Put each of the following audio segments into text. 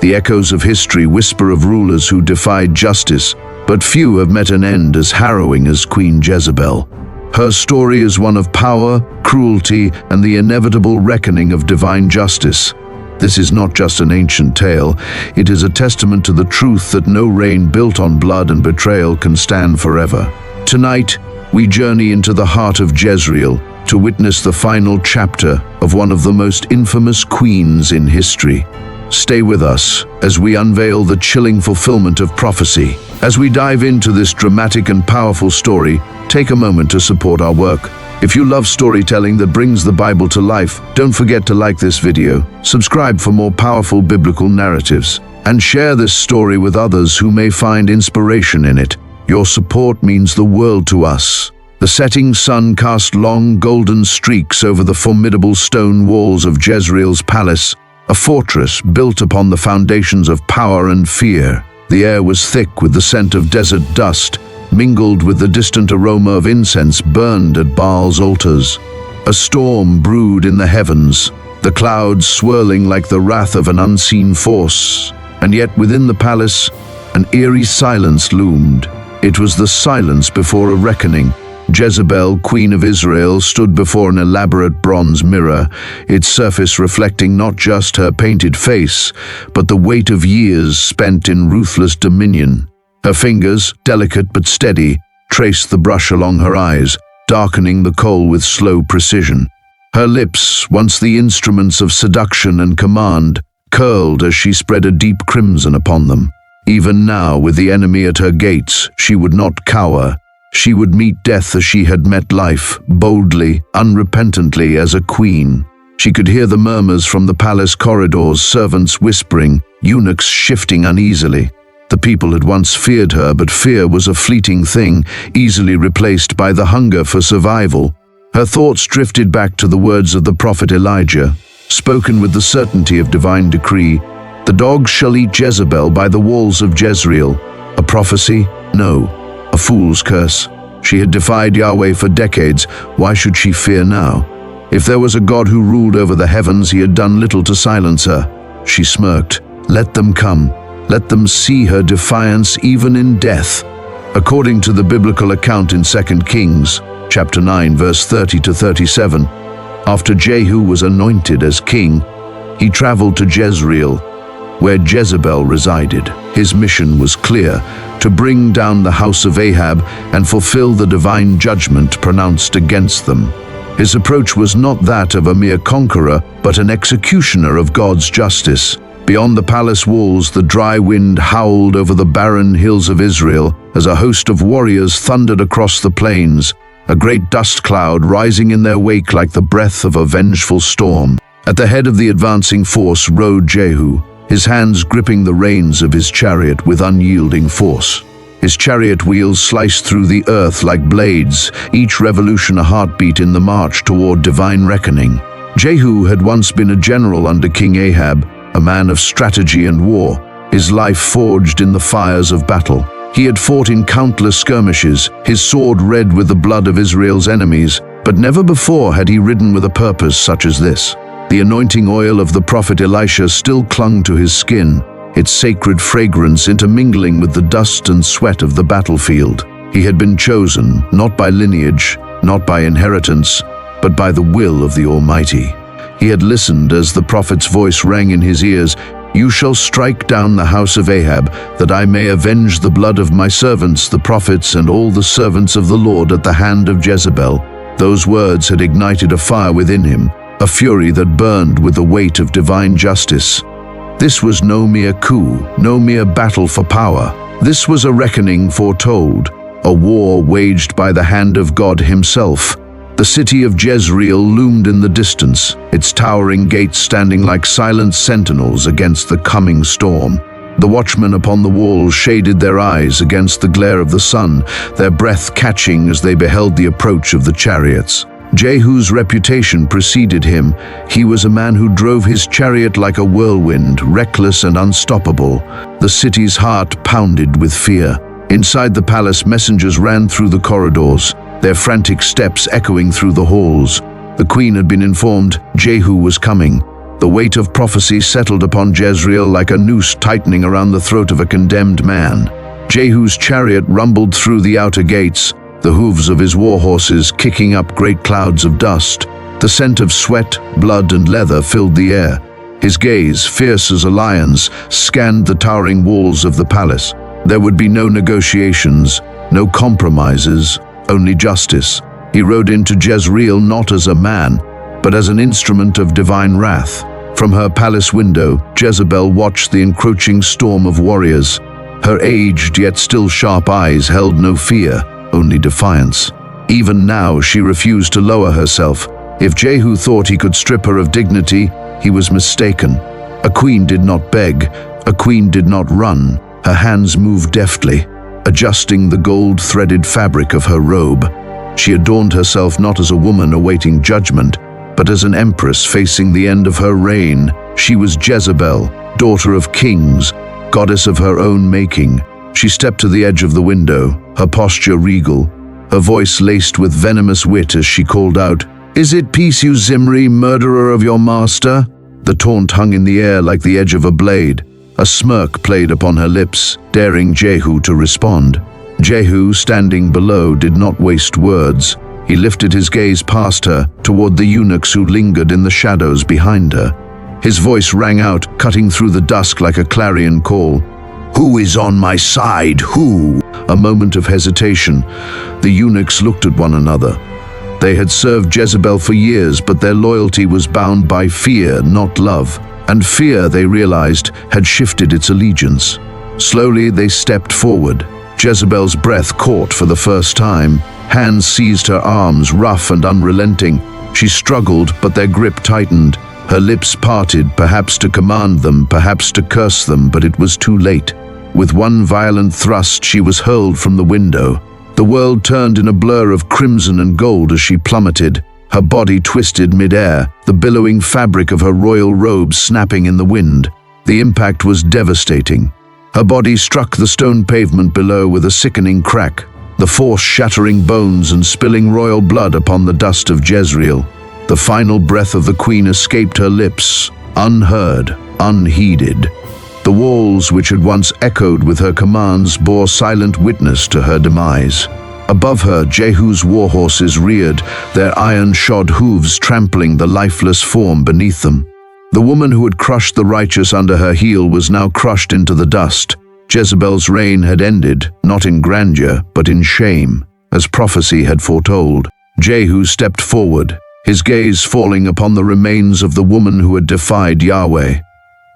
The echoes of history whisper of rulers who defied justice, but few have met an end as harrowing as Queen Jezebel. Her story is one of power, cruelty, and the inevitable reckoning of divine justice. This is not just an ancient tale, it is a testament to the truth that no reign built on blood and betrayal can stand forever. Tonight, we journey into the heart of Jezreel to witness the final chapter of one of the most infamous queens in history. Stay with us as we unveil the chilling fulfillment of prophecy. As we dive into this dramatic and powerful story, take a moment to support our work. If you love storytelling that brings the Bible to life, don't forget to like this video, subscribe for more powerful biblical narratives, and share this story with others who may find inspiration in it. Your support means the world to us. The setting sun cast long golden streaks over the formidable stone walls of Jezreel's palace, a fortress built upon the foundations of power and fear. The air was thick with the scent of desert dust, mingled with the distant aroma of incense burned at Baal's altars. A storm brewed in the heavens, the clouds swirling like the wrath of an unseen force. And yet within the palace, an eerie silence loomed. It was the silence before a reckoning. Jezebel, queen of Israel, stood before an elaborate bronze mirror, its surface reflecting not just her painted face, but the weight of years spent in ruthless dominion. Her fingers, delicate but steady, traced the brush along her eyes, darkening the kohl with slow precision. Her lips, once the instruments of seduction and command, curled as she spread a deep crimson upon them. Even now, with the enemy at her gates, she would not cower. She would meet death as she had met life, boldly, unrepentantly as a queen. She could hear the murmurs from the palace corridors, servants whispering, eunuchs shifting uneasily. The people had once feared her, but fear was a fleeting thing, easily replaced by the hunger for survival. Her thoughts drifted back to the words of the prophet Elijah, spoken with the certainty of divine decree. The dogs shall eat Jezebel by the walls of Jezreel. A prophecy? No. A fool's curse. She had defied Yahweh for decades. Why should she fear now? If there was a God who ruled over the heavens, he had done little to silence her. She smirked. Let them come. Let them see her defiance even in death. According to the biblical account in 2 Kings, chapter 9, verse 30 to 37, after Jehu was anointed as king, he traveled to Jezreel, where Jezebel resided. His mission was clear: to bring down the house of Ahab and fulfill the divine judgment pronounced against them. His approach was not that of a mere conqueror, but an executioner of God's justice. Beyond the palace walls, the dry wind howled over the barren hills of Israel as a host of warriors thundered across the plains, a great dust cloud rising in their wake like the breath of a vengeful storm. At the head of the advancing force rode Jehu, his hands gripping the reins of his chariot with unyielding force. His chariot wheels sliced through the earth like blades, each revolution a heartbeat in the march toward divine reckoning. Jehu had once been a general under King Ahab, a man of strategy and war, his life forged in the fires of battle. He had fought in countless skirmishes, his sword red with the blood of Israel's enemies, but never before had he ridden with a purpose such as this. The anointing oil of the prophet Elisha still clung to his skin, its sacred fragrance intermingling with the dust and sweat of the battlefield. He had been chosen, not by lineage, not by inheritance, but by the will of the Almighty. He had listened as the prophet's voice rang in his ears, "You shall strike down the house of Ahab, that I may avenge the blood of my servants, the prophets, and all the servants of the Lord at the hand of Jezebel." Those words had ignited a fire within him, a fury that burned with the weight of divine justice. This was no mere coup, no mere battle for power. This was a reckoning foretold, a war waged by the hand of God himself. The city of Jezreel loomed in the distance, its towering gates standing like silent sentinels against the coming storm. The watchmen upon the walls shaded their eyes against the glare of the sun, their breath catching as they beheld the approach of the chariots. Jehu's reputation preceded him. He was a man who drove his chariot like a whirlwind, reckless and unstoppable. The city's heart pounded with fear. Inside the palace, messengers ran through the corridors, their frantic steps echoing through the halls. The queen had been informed Jehu was coming. The weight of prophecy settled upon Jezreel like a noose tightening around the throat of a condemned man. Jehu's chariot rumbled through the outer gates, the hooves of his war horses kicking up great clouds of dust. The scent of sweat, blood, and leather filled the air. His gaze, fierce as a lion's, scanned the towering walls of the palace. There would be no negotiations, no compromises, only justice. He rode into Jezreel not as a man, but as an instrument of divine wrath. From her palace window, Jezebel watched the encroaching storm of warriors. Her aged yet still sharp eyes held no fear, only defiance. Even now, she refused to lower herself. If Jehu thought he could strip her of dignity, he was mistaken. A queen did not beg, a queen did not run. Her hands moved deftly, adjusting the gold-threaded fabric of her robe. She adorned herself not as a woman awaiting judgment, but as an empress facing the end of her reign. She was Jezebel, daughter of kings, goddess of her own making. She stepped to the edge of the window, her posture regal, her voice laced with venomous wit as she called out, "Is it peace, you Zimri, murderer of your master?" The taunt hung in the air like the edge of a blade. A smirk played upon her lips, daring Jehu to respond. Jehu, standing below, did not waste words. He lifted his gaze past her, toward the eunuchs who lingered in the shadows behind her. His voice rang out, cutting through the dusk like a clarion call. "Who is on my side? Who?" A moment of hesitation. The eunuchs looked at one another. They had served Jezebel for years, but their loyalty was bound by fear, not love. And fear, they realized, had shifted its allegiance. Slowly, they stepped forward. Jezebel's breath caught for the first time. Hands seized her arms, rough and unrelenting. She struggled, but their grip tightened. Her lips parted, perhaps to command them, perhaps to curse them, but it was too late. With one violent thrust, she was hurled from the window. The world turned in a blur of crimson and gold as she plummeted. Her body twisted mid-air, the billowing fabric of her royal robe snapping in the wind. The impact was devastating. Her body struck the stone pavement below with a sickening crack, the force shattering bones and spilling royal blood upon the dust of Jezreel. The final breath of the queen escaped her lips, unheard, unheeded. The walls, which had once echoed with her commands, bore silent witness to her demise. Above her, Jehu's war horses reared, their iron-shod hooves trampling the lifeless form beneath them. The woman who had crushed the righteous under her heel was now crushed into the dust. Jezebel's reign had ended, not in grandeur, but in shame, as prophecy had foretold. Jehu stepped forward, his gaze falling upon the remains of the woman who had defied Yahweh.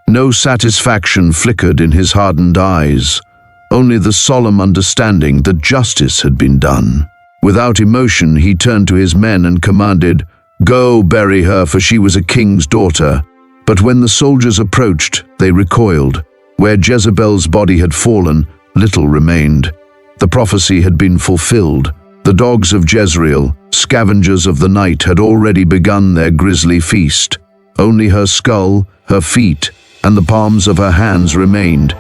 No satisfaction flickered in his hardened eyes, only the solemn understanding that justice had been done. Without emotion, he turned to his men and commanded, "Go, bury her, for she was a king's daughter." But when the soldiers approached, they recoiled. Where Jezebel's body had fallen, little remained. The prophecy had been fulfilled. The dogs of Jezreel, scavengers of the night, had already begun their grisly feast. Only her skull, her feet, and the palms of her hands remained,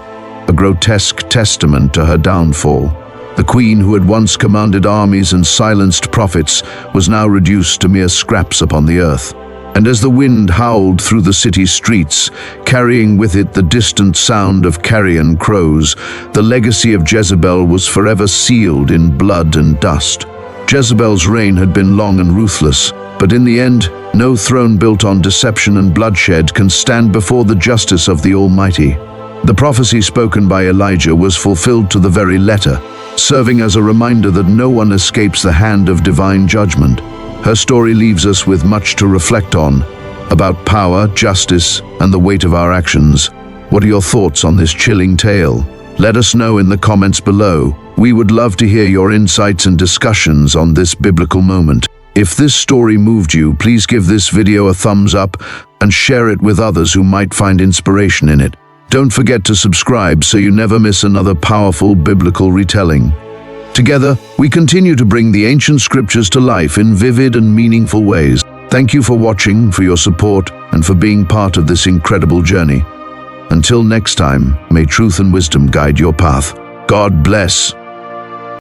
a grotesque testament to her downfall. The queen who had once commanded armies and silenced prophets was now reduced to mere scraps upon the earth. And as the wind howled through the city streets, carrying with it the distant sound of carrion crows, the legacy of Jezebel was forever sealed in blood and dust. Jezebel's reign had been long and ruthless, but in the end, no throne built on deception and bloodshed can stand before the justice of the Almighty. The prophecy spoken by Elijah was fulfilled to the very letter, serving as a reminder that no one escapes the hand of divine judgment. Her story leaves us with much to reflect on, about power, justice, and the weight of our actions. What are your thoughts on this chilling tale? Let us know in the comments below. We would love to hear your insights and discussions on this biblical moment. If this story moved you, please give this video a thumbs up and share it with others who might find inspiration in it. Don't forget to subscribe so you never miss another powerful biblical retelling. Together, we continue to bring the ancient scriptures to life in vivid and meaningful ways. Thank you for watching, for your support, and for being part of this incredible journey. Until next time, may truth and wisdom guide your path. God bless.